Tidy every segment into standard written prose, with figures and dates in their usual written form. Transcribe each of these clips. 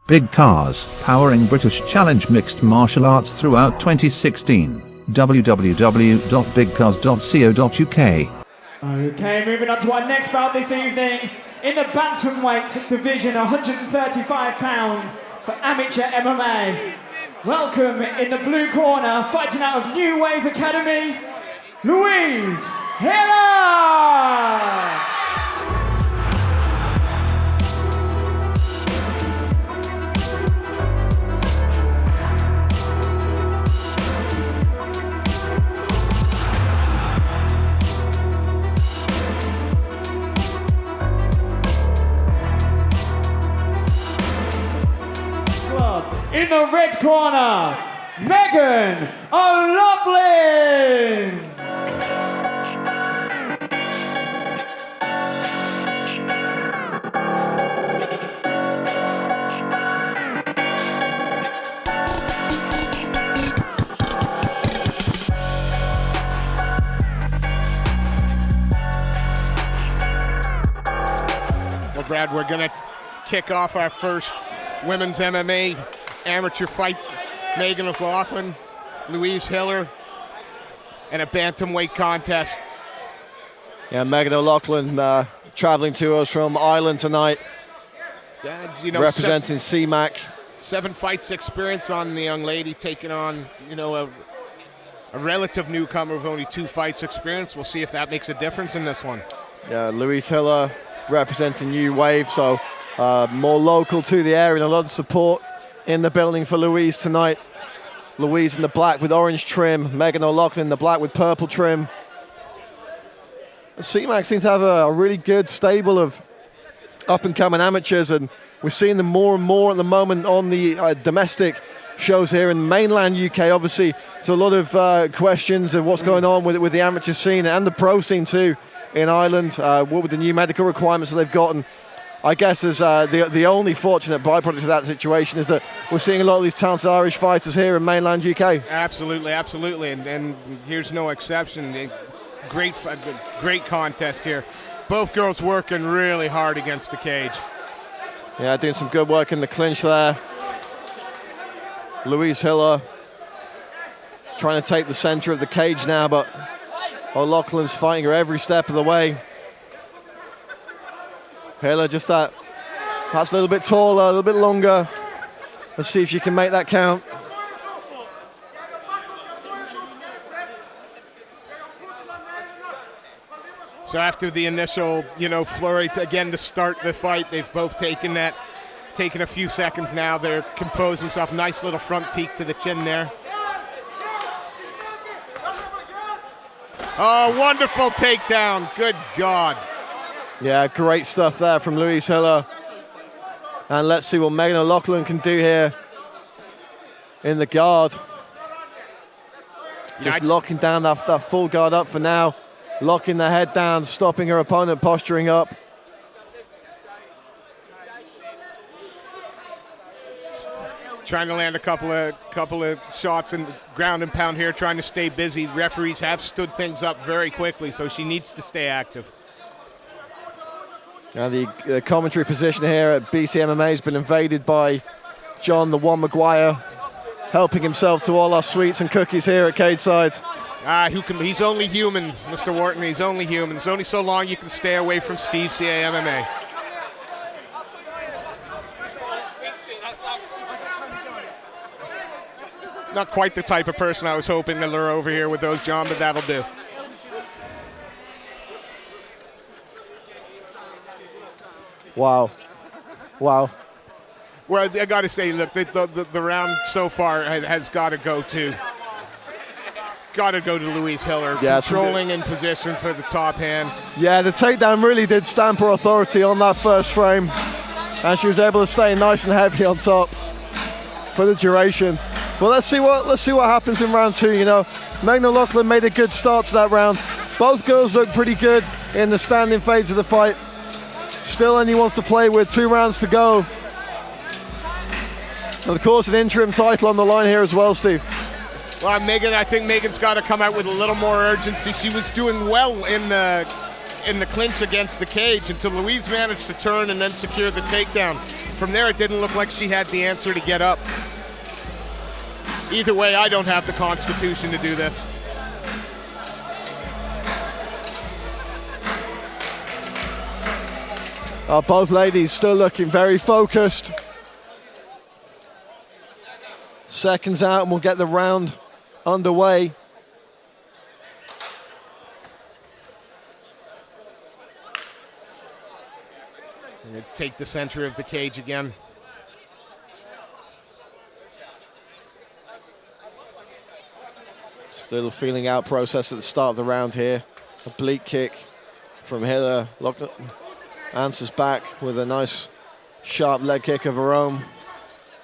Big Cars, powering British Challenge Mixed Martial Arts throughout 2016. www.bigcars.co.uk. Okay, moving on to our next bout this evening. In the bantamweight division, £135 for amateur MMA. Welcome in the blue corner, fighting out of New Wave Academy, Louise Hiller! In the red corner, Meagan O'Loughlin. Well, Brad, we're going to kick off our first women's MMA amateur fight. Meagan O'Loughlin, Louise Hiller, and a bantamweight contest. Yeah, Meagan O'Loughlin traveling to us from Ireland tonight, representing CMAC. 7 fights experience on the young lady, taking on, a relative newcomer with only 2 fights experience. We'll see if that makes a difference in this one. Yeah, Louise Hiller representing New Wave, so more local to the area, and a lot of support in the building for Louise tonight. Louise in the black with orange trim, Meagan O'Loughlin in the black with purple trim. CMAC seems to have a really good stable of up-and-coming amateurs, and we're seeing them more and more at the moment on the domestic shows here in mainland UK. Obviously, there's a lot of questions of what's going on with the amateur scene and the pro scene too in Ireland, what with the new medical requirements that they've gotten. I guess as the only fortunate byproduct of that situation is that we're seeing a lot of these talented Irish fighters here in mainland UK. Absolutely, absolutely, and here's no exception. Great contest here. Both girls working really hard against the cage. Yeah, doing some good work in the clinch there. Louise Hiller trying to take the center of the cage now, but O'Loughlin's fighting her every step of the way. Hiller just perhaps a little bit taller, a little bit longer. Let's see if she can make that count. So after the initial, flurry again to start the fight, they've both taken a few seconds now. They're composed themselves. Nice little front teak to the chin there. Oh, wonderful takedown. Good God. Yeah, great stuff there from Louise Hiller. And let's see what Meagan O'Loughlin can do here in the guard. Just locking down that full guard up for now. Locking the head down, stopping her opponent posturing up. Trying to land a couple of shots in ground and pound here, trying to stay busy. Referees have stood things up very quickly, so she needs to stay active. Now the commentary position here at BC MMA has been invaded by John the One Maguire, helping himself to all our sweets and cookies here at Cageside. He's only human, Mr. Wharton. He's only human. It's only so long you can stay away from Steve CA MMA. Not quite the type of person I was hoping to lure over here with those, John, but that'll do. Wow. Well, I got to say, look, the round so far has got to go to Louise Hiller. Yeah, controlling in position for the top hand. Yeah, the takedown really did stamp her authority on that first frame, and she was able to stay nice and heavy on top for the duration. But let's see what happens in round 2. Meagan O'Loughlin made a good start to that round. Both girls look pretty good in the standing phase of the fight. Still only wants to play with 2 rounds to go. And of course, an interim title on the line here as well, Steve. Well, I think Meagan's got to come out with a little more urgency. She was doing well in the in the clinch against the cage until Louise managed to turn and then secure the takedown. From there, it didn't look like she had the answer to get up. Either way, I don't have the constitution to do this. Both ladies still looking very focused. Seconds out and we'll get the round underway. Take the center of the cage again. Still feeling out process at the start of the round here. Oblique kick from Hiller. Answers back with a nice sharp leg kick of her own.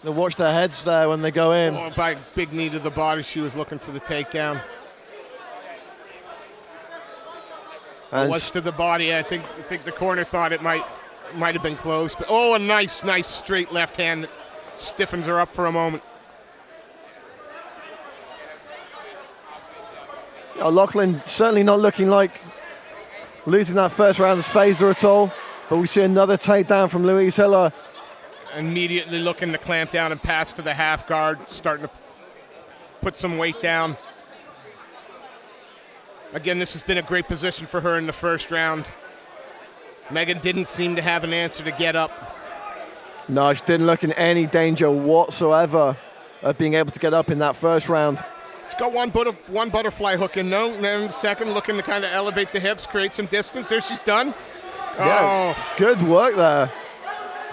Now watch their heads there when they go in. Oh, by big knee to the body, she was looking for the takedown. And it was to the body. I think the corner thought it might have been close. But oh, a nice straight left hand that stiffens her up for a moment. Lachlan certainly not looking like losing that first round has phased her at all. But we see another takedown from Louise Hiller. Immediately looking to clamp down and pass to the half guard, starting to put some weight down. Again, this has been a great position for her in the first round. Meagan didn't seem to have an answer to get up. No, she didn't look in any danger whatsoever of being able to get up in that first round. It's got one butterfly hook in though, and then second looking to kind of elevate the hips, create some distance. There she's done. Yeah, good work there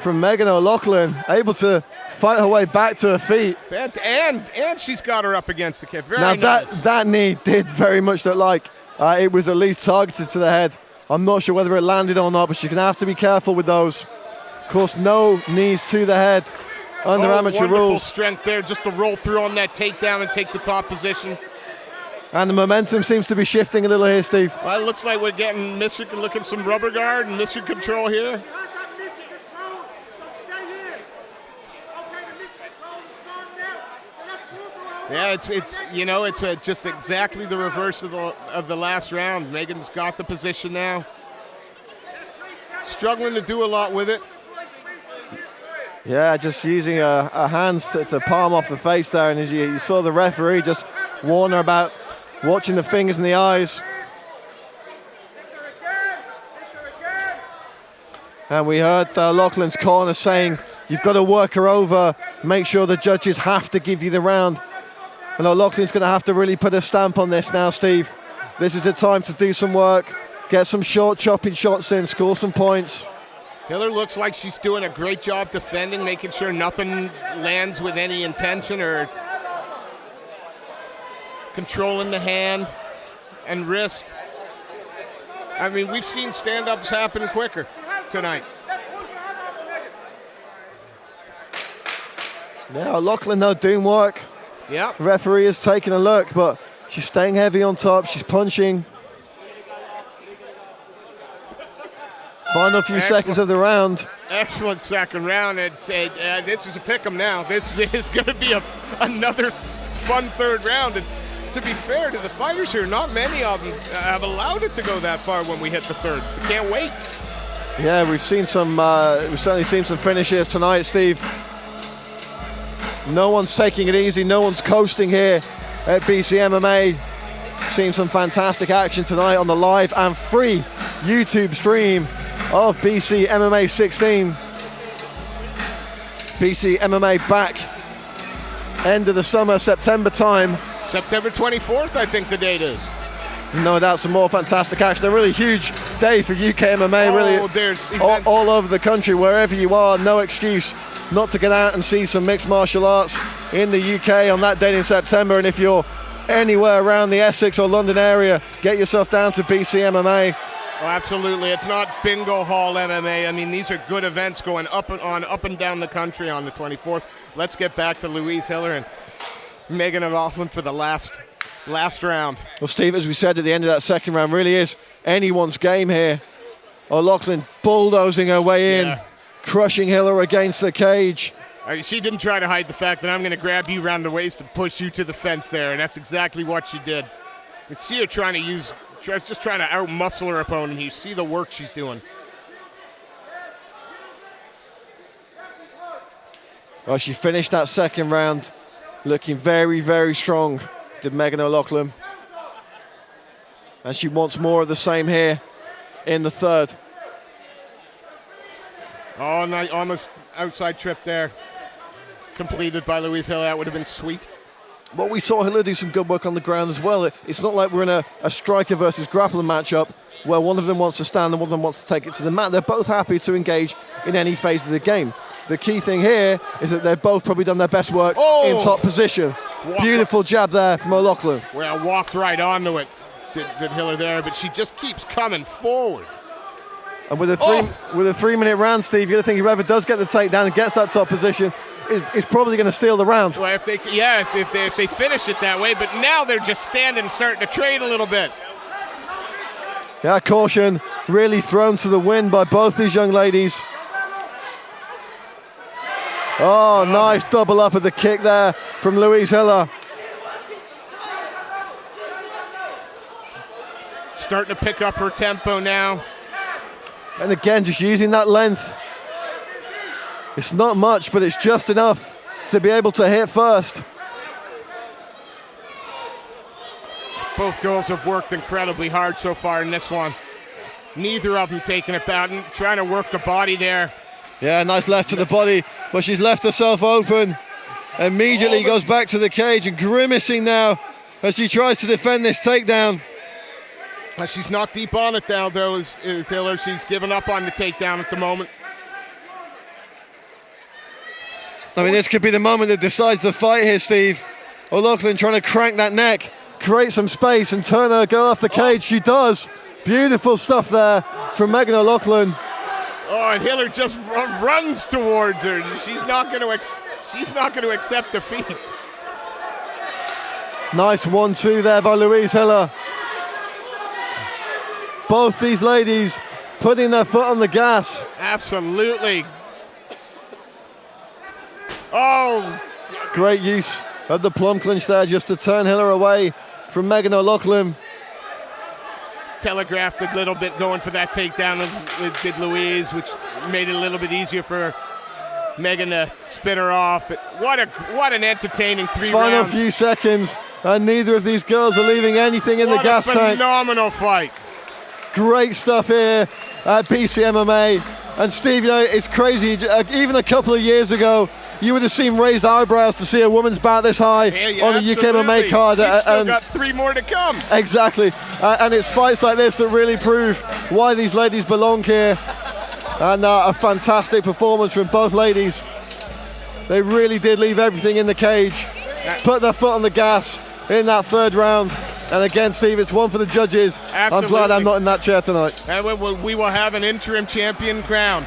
from Meagan O'Loughlin, able to fight her way back to her feet. And she's got her up against the kick. Very now nice. that knee did very much look like it was at least targeted to the head. I'm not sure whether it landed or not, but she's going to have to be careful with those. Of course, no knees to the head under amateur wonderful rules. Strength there, just to roll through on that takedown and take the top position. And the momentum seems to be shifting a little here, Steve. Well, it looks like we're getting Michigan looking some rubber guard and Michigan control here. Yeah, it's just exactly the reverse of the last round. Meagan's got the position now. Struggling to do a lot with it. Yeah, just using her hands to palm off the face there, and as you saw the referee just warn her about watching the fingers and the eyes. And we heard Loughlin's corner saying, you've got to work her over, make sure the judges have to give you the round. And Loughlin's going to have to really put a stamp on this now, Steve. This is the time to do some work, get some short chopping shots in, score some points. Hiller looks like she's doing a great job defending, making sure nothing lands with any intention or controlling the hand and wrist. I mean, we've seen stand-ups happen quicker tonight. Yeah, Loughlin though doing work. Yeah. The referee is taking a look, but she's staying heavy on top. She's punching. Final few seconds of the round. Excellent second round. This is a pick 'em now. This is going to be another fun third round. And to be fair to the fighters here, not many of them have allowed it to go that far when we hit the third. We can't wait. Yeah, we've seen some. We've certainly seen some finishes tonight, Steve. No one's taking it easy. No one's coasting here at BC MMA. Seen some fantastic action tonight on the live and free YouTube stream of BC MMA 16. BC MMA back end of the summer, September time. September 24th, I think the date is. No doubt some more fantastic action. A really huge day for UK MMA. Really, there's all over the country, wherever you are, no excuse not to get out and see some mixed martial arts in the UK on that date in September. And if you're anywhere around the Essex or London area, get yourself down to BC MMA. Oh, absolutely. It's not bingo hall MMA. I mean, these are good events going up and down the country on the 24th. Let's get back to Louise Hiller and Meagan O'Loughlin for the last round. Well, Steve, as we said at the end of that second round, really is anyone's game here. O'Loughlin bulldozing her way in, crushing Hiller against the cage. She didn't try to hide the fact that I'm going to grab you around the waist and push you to the fence there, and that's exactly what she did. You see her trying to use just trying to out-muscle her opponent. You see the work she's doing. Well, she finished that second round looking very, very strong, did Meagan O'Loughlin. And she wants more of the same here in the third. Oh, nice, almost outside trip there. Completed by Louise Hiller. That would have been sweet. Well, we saw Hiller do some good work on the ground as well. It's not like we're in a striker versus grappler matchup where one of them wants to stand and one of them wants to take it to the mat. They're both happy to engage in any phase of the game. The key thing here is that they've both probably done their best work in top position. Beautiful jab there from O'Loughlin. Well, walked right onto it, did Hiller there, but she just keeps coming forward. And with a 3-minute round, Steve, you think whoever does get the takedown and gets that top position is probably going to steal the round. Well, if they finish it that way, but now they're just standing and starting to trade a little bit. Yeah, caution really thrown to the wind by both these young ladies. Oh, nice double up at the kick there from Louise Hiller. Starting to pick up her tempo now. And again, just using that length. It's not much, but it's just enough to be able to hit first. Both girls have worked incredibly hard so far in this one. Neither of them taking it back and trying to work the body there. Yeah, nice left to the body, but she's left herself open. Immediately goes back to the cage and grimacing now as she tries to defend this takedown. She's not deep on it now, though, is Hiller. She's given up on the takedown at the moment. I mean, this could be the moment that decides the fight here, Steve. O'Loughlin trying to crank that neck, create some space and turn her girl off the cage. She does. Beautiful stuff there from Meagan O'Loughlin. Oh, and Hiller just runs towards her. She's not going to accept defeat. Nice 1-2 there by Louise Hiller. Both these ladies putting their foot on the gas. Absolutely. Oh. Great use of the plum clinch there just to turn Hiller away from Meagan O'Loughlin. Telegraphed a little bit going for that takedown did Louise, which made it a little bit easier for Meagan to spin her off. But what an entertaining rounds. Final few seconds, and neither of these girls are leaving anything in the gas tank. What a phenomenal fight. Great stuff here at BCMMA. And Steve, you know, it's crazy. Even a couple of years ago, you would have seen raised eyebrows to see a woman's bout this high on a UK MMA card. We've still got 3 more to come. Exactly. And it's fights like this that really prove why these ladies belong here. And a fantastic performance from both ladies. They really did leave everything in the cage, put their foot on the gas in that third round. And again, Steve, it's one for the judges. Absolutely. I'm glad I'm not in that chair tonight. And we will have an interim champion crowned.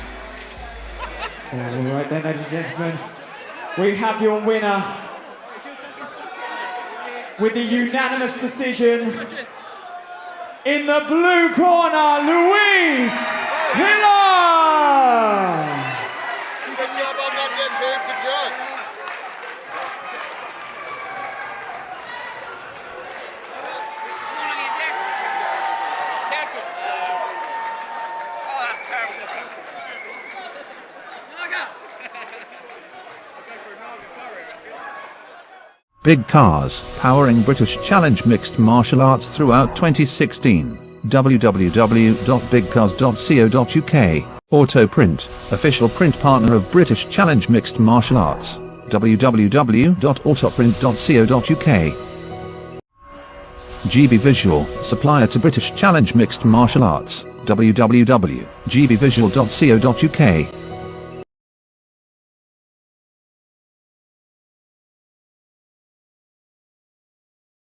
All right then, ladies and gentlemen, we have your winner with the unanimous decision in the blue corner, Louise Hiller. Good job on not getting paid to judge. Big Cars, powering British Challenge Mixed Martial Arts throughout 2016. www.bigcars.co.uk. Autoprint, official print partner of British Challenge Mixed Martial Arts. www.autoprint.co.uk. GB Visual, supplier to British Challenge Mixed Martial Arts. www.gbvisual.co.uk.